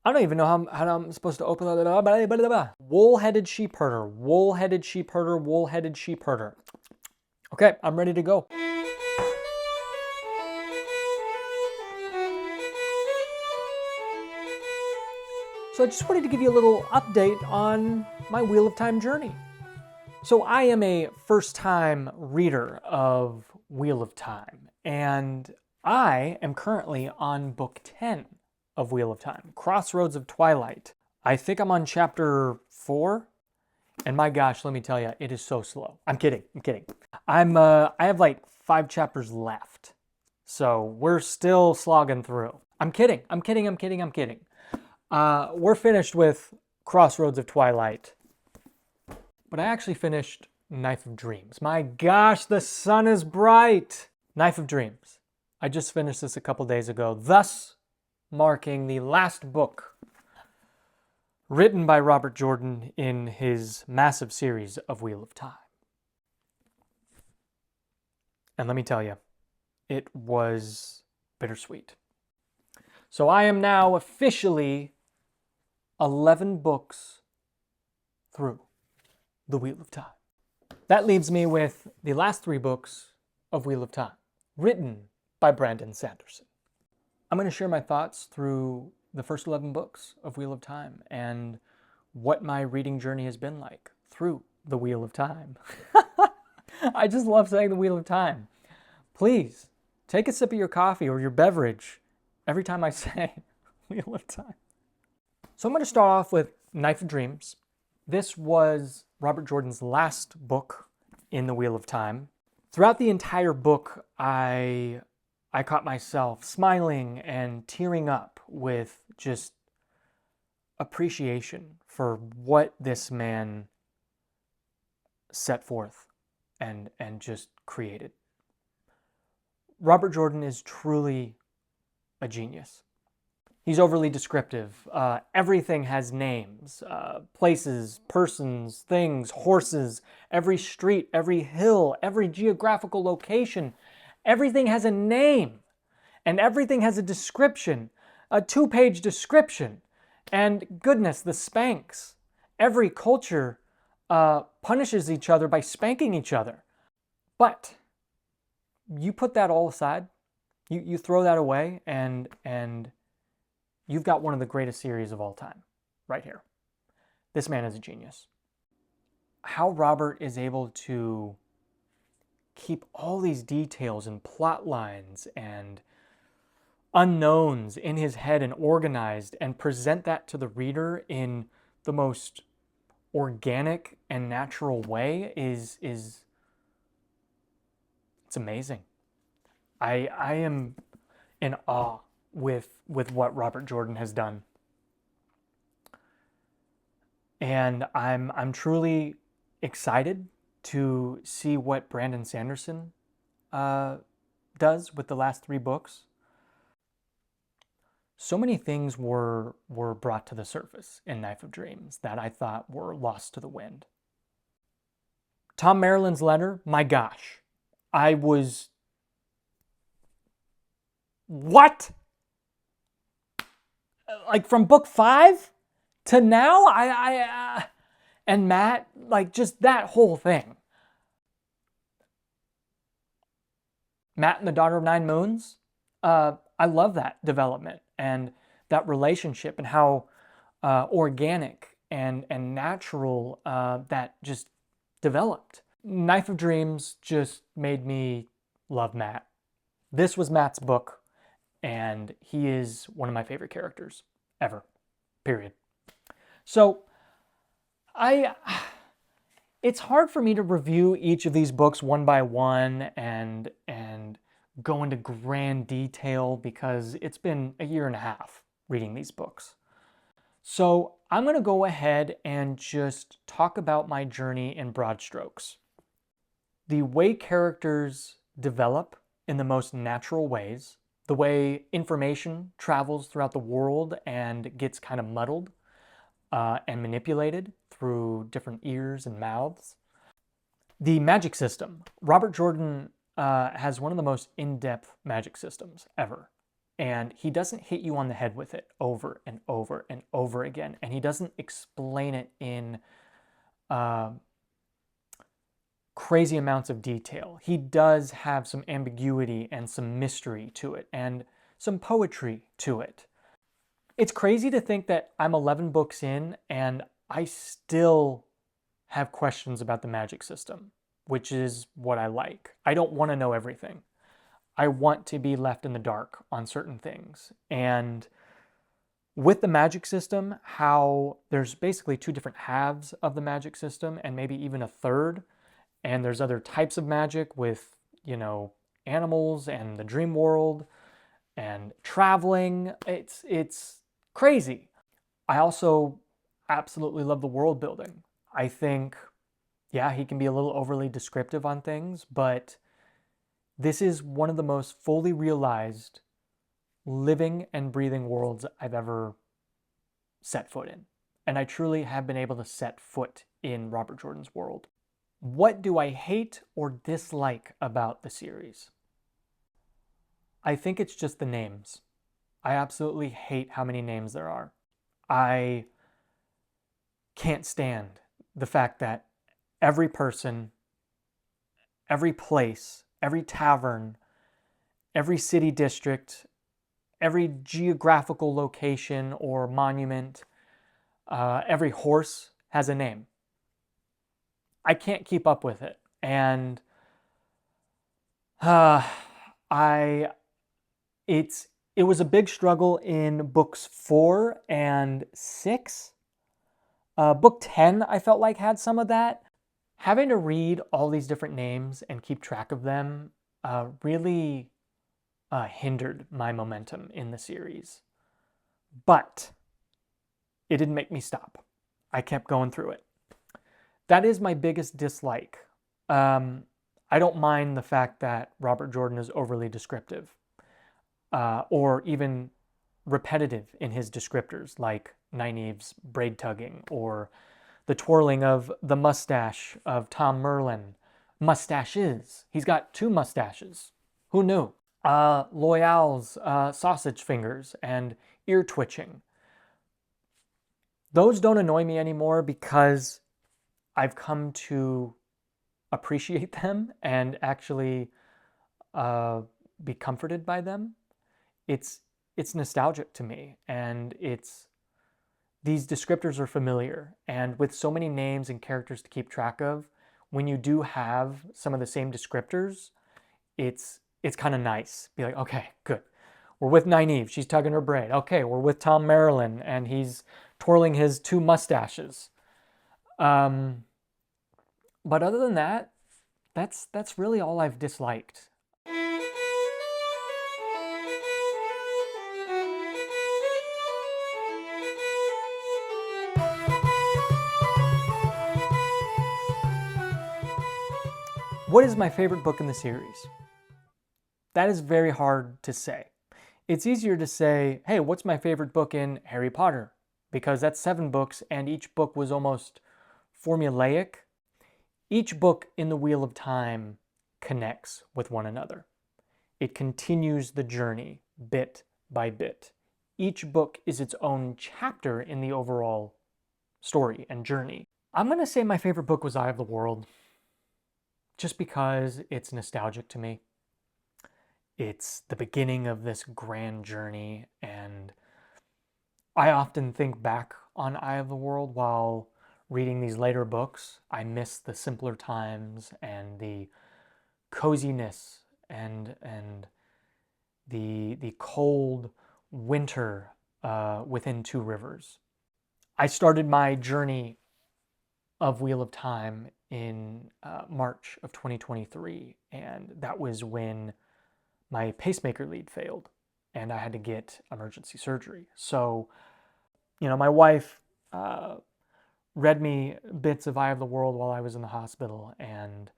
I don't even know how I'm supposed to open that. Wool-headed sheep herder, wool-headed sheep herder, wool-headed sheep herder. Okay, I'm ready to go. So I just wanted to give you a little update on my Wheel of Time journey. So I am a first-time reader of Wheel of Time, and I am currently on book 10 of Wheel of Time, Crossroads of Twilight. I think I'm on chapter 4, and my gosh, let me tell you, it is so slow. I'm kidding. I have like 5 chapters left, so we're still slogging through. I'm kidding. We're finished with Crossroads of Twilight. But I actually finished Knife of Dreams. My gosh, the sun is bright! Knife of Dreams. I just finished this a couple days ago, thus marking the last book written by Robert Jordan in his massive series of Wheel of Time. And let me tell you, it was bittersweet. So I am now officially 11 books through the Wheel of Time. That leaves me with the last 3 books of Wheel of Time, written by Brandon Sanderson. I'm going to share my thoughts through the first 11 books of Wheel of Time and what my reading journey has been like through the Wheel of Time. I just love saying the Wheel of Time. Please, take a sip of your coffee or your beverage every time I say Wheel of Time. So I'm going to start off with Knife of Dreams. This was Robert Jordan's last book in the Wheel of Time. Throughout the entire book, I caught myself smiling and tearing up with just appreciation for what this man set forth and just created. Robert Jordan is truly a genius. He's overly descriptive. Everything has names, places, persons, things, horses, every street, every hill, every geographical location. Everything has a name, and everything has a description, a 2-page description. And goodness, the spanks. Every culture punishes each other by spanking each other. But you put that all aside, you throw that away, and you've got one of the greatest series of all time right here. This man is a genius. How Robert is able to keep all these details and plot lines and unknowns in his head and organized and present that to the reader in the most organic and natural way is it's amazing. I am in awe with what Robert Jordan has done. And I'm truly excited to see what Brandon Sanderson does with the last 3 books. So many things were brought to the surface in Knife of Dreams that I thought were lost to the wind. Tom Maryland's letter, my gosh, I was... What? Like from book 5 to now, and Matt, like just that whole thing. Matt and the Daughter of Nine Moons, I love that development and that relationship and how organic and natural that just developed. Knife of Dreams just made me love Matt. This was Matt's book, and he is one of my favorite characters ever, period. So it's hard for me to review each of these books one by one and go into grand detail because it's been a year and a half reading these books. So I'm going to go ahead and just talk about my journey in broad strokes. The way characters develop in the most natural ways, the way information travels throughout the world and gets kind of muddled and manipulated through different ears and mouths. The magic system. Robert Jordan has one of the most in-depth magic systems ever. And he doesn't hit you on the head with it over and over and over again. And he doesn't explain it in crazy amounts of detail. He does have some ambiguity and some mystery to it and some poetry to it. It's crazy to think that I'm 11 books in and I still have questions about the magic system, which is what I like. I don't want to know everything. I want to be left in the dark on certain things. And with the magic system, how there's basically two different halves of the magic system and maybe even a third. And there's other types of magic with, animals and the dream world and traveling. It's crazy. I also absolutely love the world building. I think, yeah, he can be a little overly descriptive on things, but this is one of the most fully realized living and breathing worlds I've ever set foot in. And I truly have been able to set foot in Robert Jordan's world. What do I hate or dislike about the series? I think it's just the names. I absolutely hate how many names there are. I can't stand the fact that every person, every place, every tavern, every city district, every geographical location or monument, every horse has a name. I can't keep up with it. And it was a big struggle in books 4 and 6. Book 10, I felt like, had some of that. Having to read all these different names and keep track of them really hindered my momentum in the series. But it didn't make me stop. I kept going through it. That is my biggest dislike. I don't mind the fact that Robert Jordan is overly descriptive or even repetitive in his descriptors, like Nynaeve's braid tugging or the twirling of the mustache of Tom Merlin. Mustaches. He's got 2 mustaches. Who knew? Loyal's sausage fingers and ear twitching. Those don't annoy me anymore because I've come to appreciate them and actually be comforted by them. It's nostalgic to me, and these descriptors are familiar. And with so many names and characters to keep track of, when you do have some of the same descriptors, it's kind of nice. Be like, okay, good. We're with Nynaeve, she's tugging her braid. Okay, we're with Tom Merlin, and he's twirling his 2 mustaches. But other than that, that's really all I've disliked. What is my favorite book in the series? That is very hard to say. It's easier to say, hey, what's my favorite book in Harry Potter? Because that's 7 books and each book was almost formulaic. Each book in the Wheel of Time connects with one another. It continues the journey bit by bit. Each book is its own chapter in the overall story and journey. I'm going to say my favorite book was Eye of the World, just because it's nostalgic to me. It's the beginning of this grand journey, and I often think back on Eye of the World while reading these later books. I miss the simpler times and the coziness and the cold winter within Two Rivers. I started my journey of Wheel of Time in March of 2023, and that was when my pacemaker lead failed and I had to get emergency surgery. So, my wife read me bits of Eye of the World while I was in the hospital, and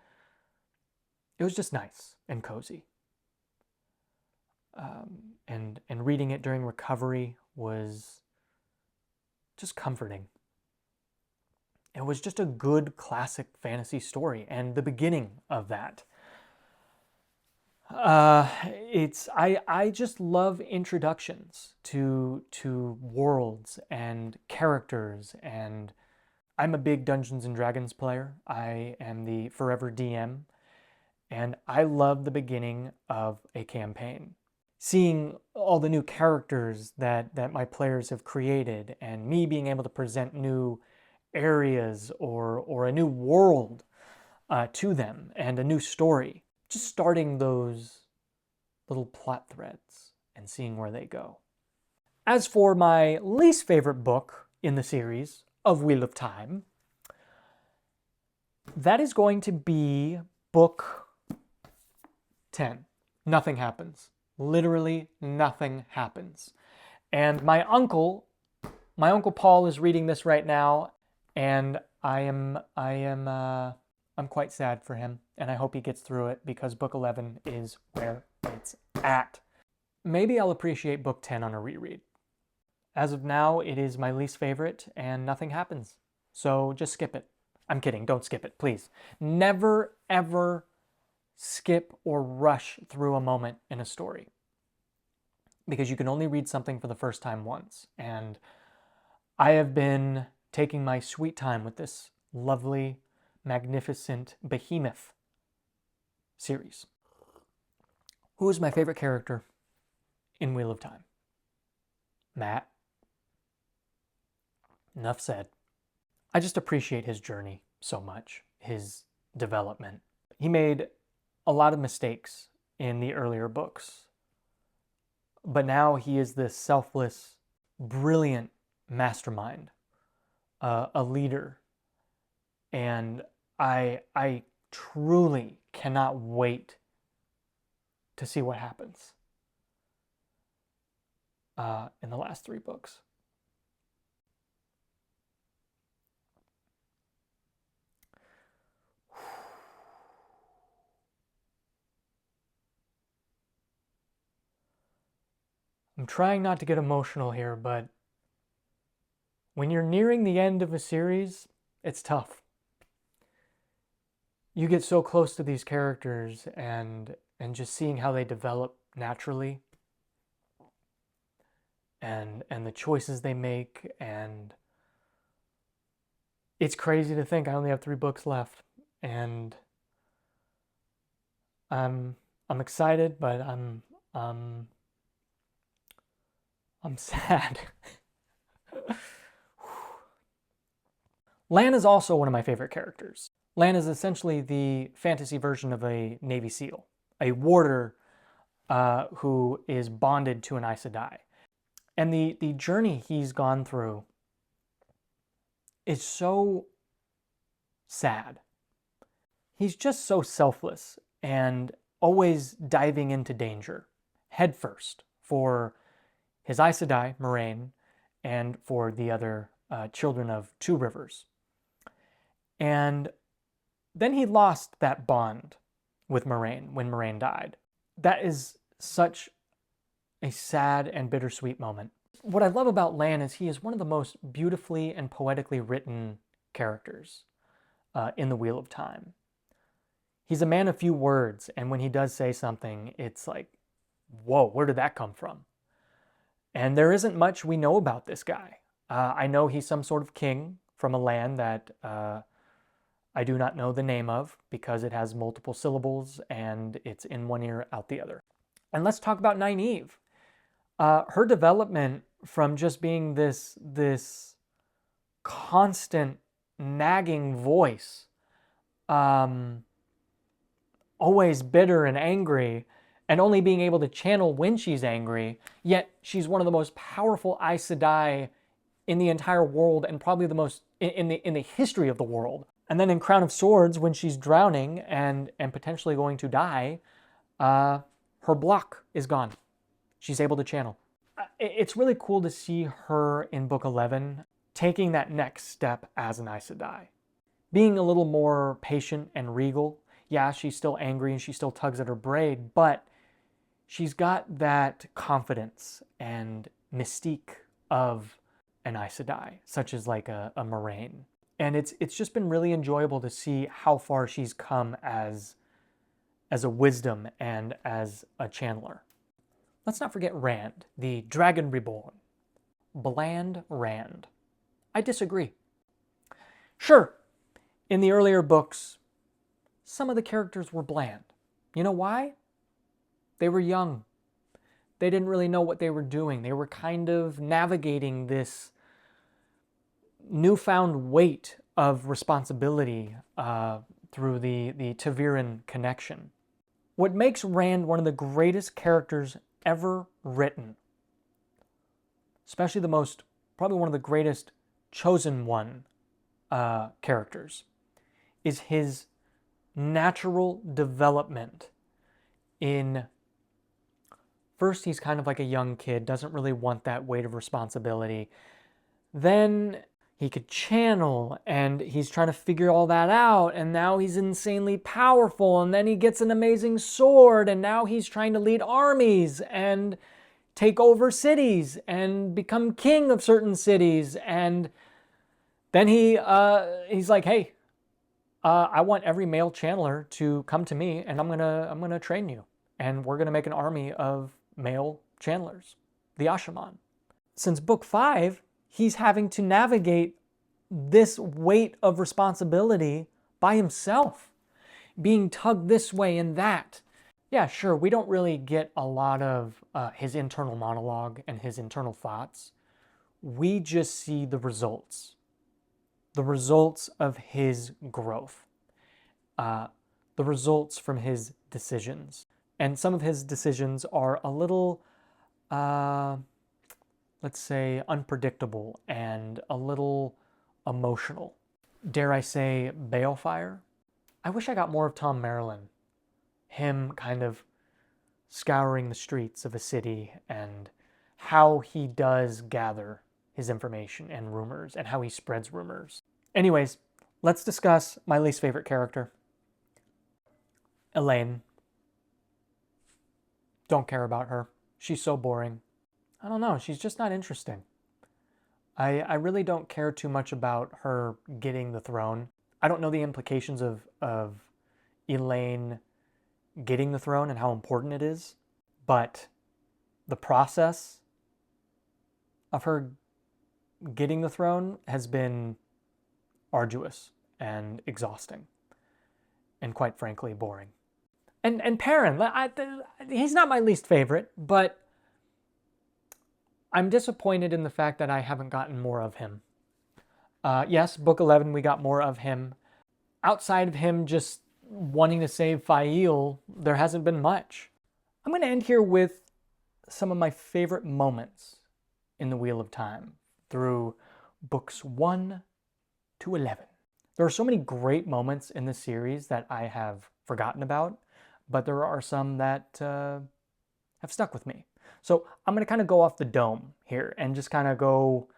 it was just nice and cozy. And reading it during recovery was just comforting. It was just a good classic fantasy story and the beginning of that. I just love introductions to worlds and characters, and I'm a big Dungeons and Dragons player. I am the forever DM, and I love the beginning of a campaign. Seeing all the new characters that my players have created, and me being able to present new areas or a new world to them and a new story. Just starting those little plot threads and seeing where they go. As for my least favorite book in the series of Wheel of Time, that is going to be book 10. Nothing happens. Literally nothing happens. And my uncle Paul is reading this right now, and I'm quite sad for him, and I hope he gets through it because book 11 is where it's at. Maybe I'll appreciate book 10 on a reread. As of now, it is my least favorite, and nothing happens. So just skip it. I'm kidding, don't skip it, please. Never, ever skip or rush through a moment in a story, because you can only read something for the first time once. And I have been taking my sweet time with this lovely, magnificent behemoth series. Who is my favorite character in Wheel of Time? Matt. Enough said. I just appreciate his journey so much, his development. He made a lot of mistakes in the earlier books, but now he is this selfless, brilliant mastermind, a leader, and I truly cannot wait to see what happens in the last 3 books. I'm trying not to get emotional here, but when you're nearing the end of a series, it's tough. You get so close to these characters and just seeing how they develop naturally, and the choices they make, and it's crazy to think I only have 3 books left, and I'm excited, but I'm sad. Lan is also one of my favorite characters. Lan is essentially the fantasy version of a Navy SEAL, a warder who is bonded to an Aes Sedai. And the journey he's gone through is so sad. He's just so selfless and always diving into danger, headfirst, for his Aes Sedai, Moraine, and for the other children of Two Rivers. And then he lost that bond with Moraine when Moraine died. That is such a sad and bittersweet moment. What I love about Lan is he is one of the most beautifully and poetically written characters in the Wheel of Time. He's a man of few words, and when he does say something, it's like, whoa, where did that come from? And there isn't much we know about this guy. I know he's some sort of king from a land that I do not know the name of because it has multiple syllables and it's in one ear, out the other. And let's talk about Nynaeve. Her development from just being this constant nagging voice, always bitter and angry, and only being able to channel when she's angry, yet she's one of the most powerful Aes Sedai in the entire world, and probably the most in the history of the world. And then in Crown of Swords, when she's drowning and potentially going to die, her block is gone. She's able to channel. It's really cool to see her in Book 11 taking that next step as an Aes Sedai. Being a little more patient and regal. Yeah, she's still angry and she still tugs at her braid, but she's got that confidence and mystique of an Aes Sedai, such as like a Moraine. And it's just been really enjoyable to see how far she's come as as a wisdom and as a channeler. Let's not forget Rand, the Dragon Reborn. Bland Rand. I disagree. Sure, in the earlier books, some of the characters were bland. You know why? They were young. They didn't really know what they were doing. They were kind of navigating this newfound weight of responsibility through the Taviran connection. What makes Rand one of the greatest characters ever written, especially probably one of the greatest chosen one characters, is his natural development in, first he's kind of like a young kid, doesn't really want that weight of responsibility. Then he could channel, and he's trying to figure all that out, and now he's insanely powerful, and then he gets an amazing sword, and now he's trying to lead armies and take over cities and become king of certain cities. And then he's like, hey, I want every male channeler to come to me, and I'm gonna train you, and we're gonna make an army of male channelers, the Ashaman. Since book 5, he's having to navigate this weight of responsibility by himself, being tugged this way and that. Yeah, sure, we don't really get a lot of his internal monologue and his internal thoughts. We just see the results of his growth, the results from his decisions. And some of his decisions are a little, let's say, unpredictable and a little emotional. Dare I say, balefire? I wish I got more of Tom Maryland. Him kind of scouring the streets of a city and how he does gather his information and rumors and how he spreads rumors. Anyways, let's discuss my least favorite character. Elaine. Don't care about her. She's so boring. I don't know, she's just not interesting. I really don't care too much about her getting the throne. I don't know the implications of Elaine getting the throne and how important it is, but the process of her getting the throne has been arduous and exhausting and, quite frankly, boring. And Perrin, he's not my least favorite, but I'm disappointed in the fact that I haven't gotten more of him. Yes, book 11, we got more of him. Outside of him just wanting to save Fael, there hasn't been much. I'm going to end here with some of my favorite moments in the Wheel of Time through books 1 to 11. There are so many great moments in the series that I have forgotten about, but there are some that have stuck with me. So I'm going to kind of go off the dome here and just kind of go,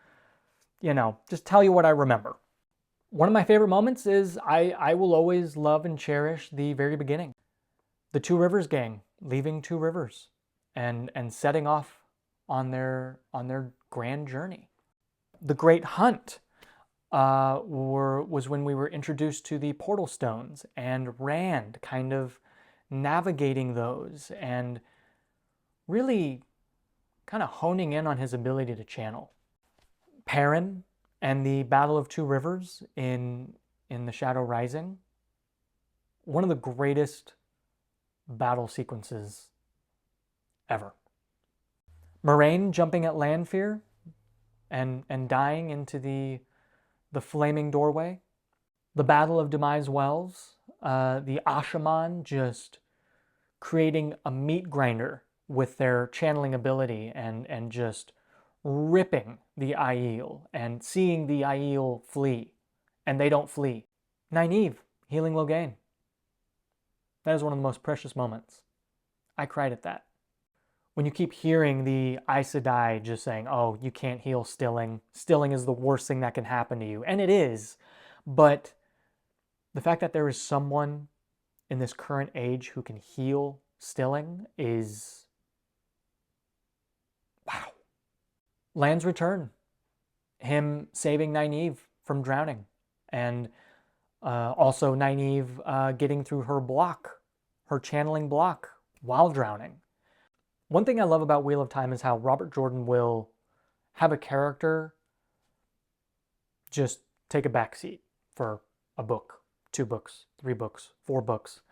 just tell you what I remember. One of my favorite moments is I will always love and cherish the very beginning. The Two Rivers gang leaving Two Rivers and setting off on their grand journey. The Great Hunt was when we were introduced to the portal stones and Rand kind of navigating those and really kind of honing in on his ability to channel. Perrin and the Battle of Two Rivers in The Shadow Rising, one of the greatest battle sequences ever. Moraine jumping at Lanfear and dying into the flaming doorway. The Battle of Demise Wells, the Ashaman just creating a meat grinder with their channeling ability and just ripping the Aiel and seeing the Aiel flee, and they don't flee. Nynaeve healing Logain. That is one of the most precious moments. I cried at that. When you keep hearing the Aes Sedai just saying, oh, you can't heal Stilling. Stilling is the worst thing that can happen to you. And it is. But the fact that there is someone in this current age who can heal Stilling is... wow. Lan's return. Him saving Nynaeve from drowning. And also Nynaeve getting through her her channeling block while drowning. One thing I love about Wheel of Time is how Robert Jordan will have a character just take a backseat for a book, 2 books, 3 books, 4 books,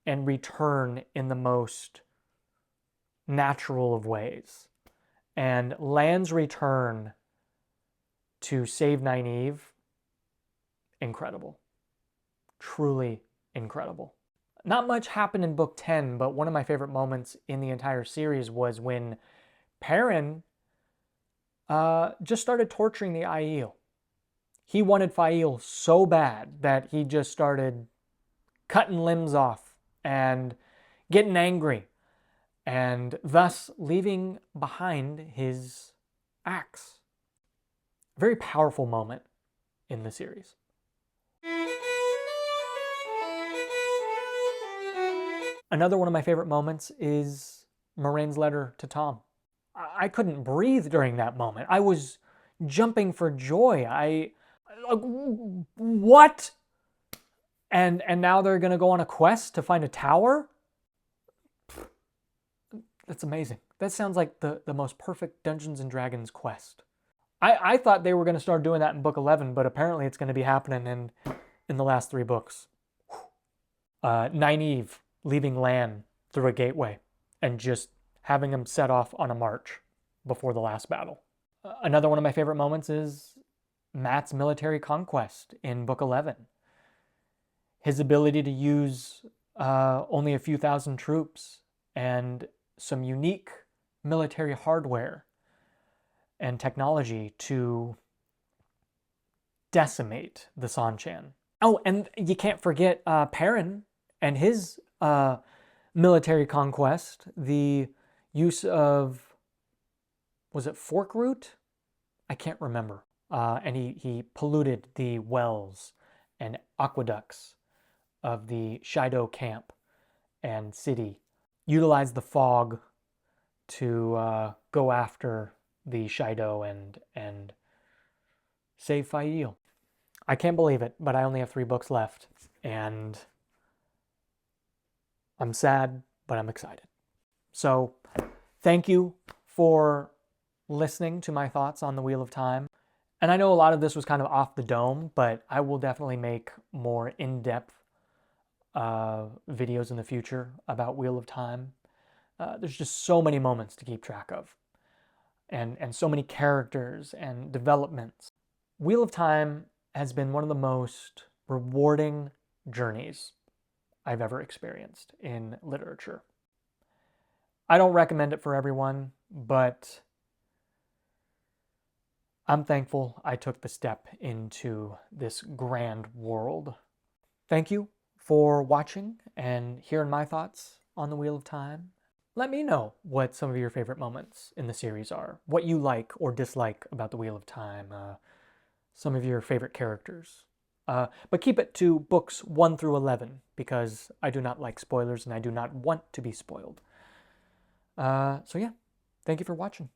and return in the most natural of ways. And Lan's return to save Nynaeve, incredible. Truly incredible. Not much happened in book 10, but one of my favorite moments in the entire series was when Perrin just started torturing the Aiel. He wanted Fael so bad that he just started cutting limbs off and getting angry, and thus leaving behind his axe. Very powerful moment in the series. Another one of my favorite moments is Moiraine's letter to Tom. I couldn't breathe during that moment. I was jumping for joy. What? And now they're going to go on a quest to find a tower? That's amazing. That sounds like the most perfect Dungeons & Dragons quest. I thought they were going to start doing that in book 11, but apparently it's going to be happening in the last 3 books. Nynaeve leaving Lan through a gateway and just having him set off on a march before the last battle. Another one of my favorite moments is Mat's military conquest in book 11. His ability to use only a few thousand troops and some unique military hardware and technology to decimate the Sanchan. Oh, and you can't forget Perrin and his military conquest, the use of, was it fork root? I can't remember. And he polluted the wells and aqueducts of the Shido camp and city, utilized the fog to go after the Shido and save Fael. I can't believe it, but I only have 3 books left, and I'm sad, but I'm excited. So thank you for listening to my thoughts on the Wheel of Time. And I know a lot of this was kind of off the dome, but I will definitely make more in-depth videos in the future about Wheel of Time. There's just so many moments to keep track of, and so many characters and developments. Wheel of Time has been one of the most rewarding journeys I've ever experienced in literature. I don't recommend it for everyone, but I'm thankful I took the step into this grand world. Thank you for watching and hearing my thoughts on the Wheel of Time. Let me know what some of your favorite moments in the series are, what you like or dislike about the Wheel of Time, some of your favorite characters. But keep it to books 1 through 11, because I do not like spoilers and I do not want to be spoiled. So yeah, thank you for watching.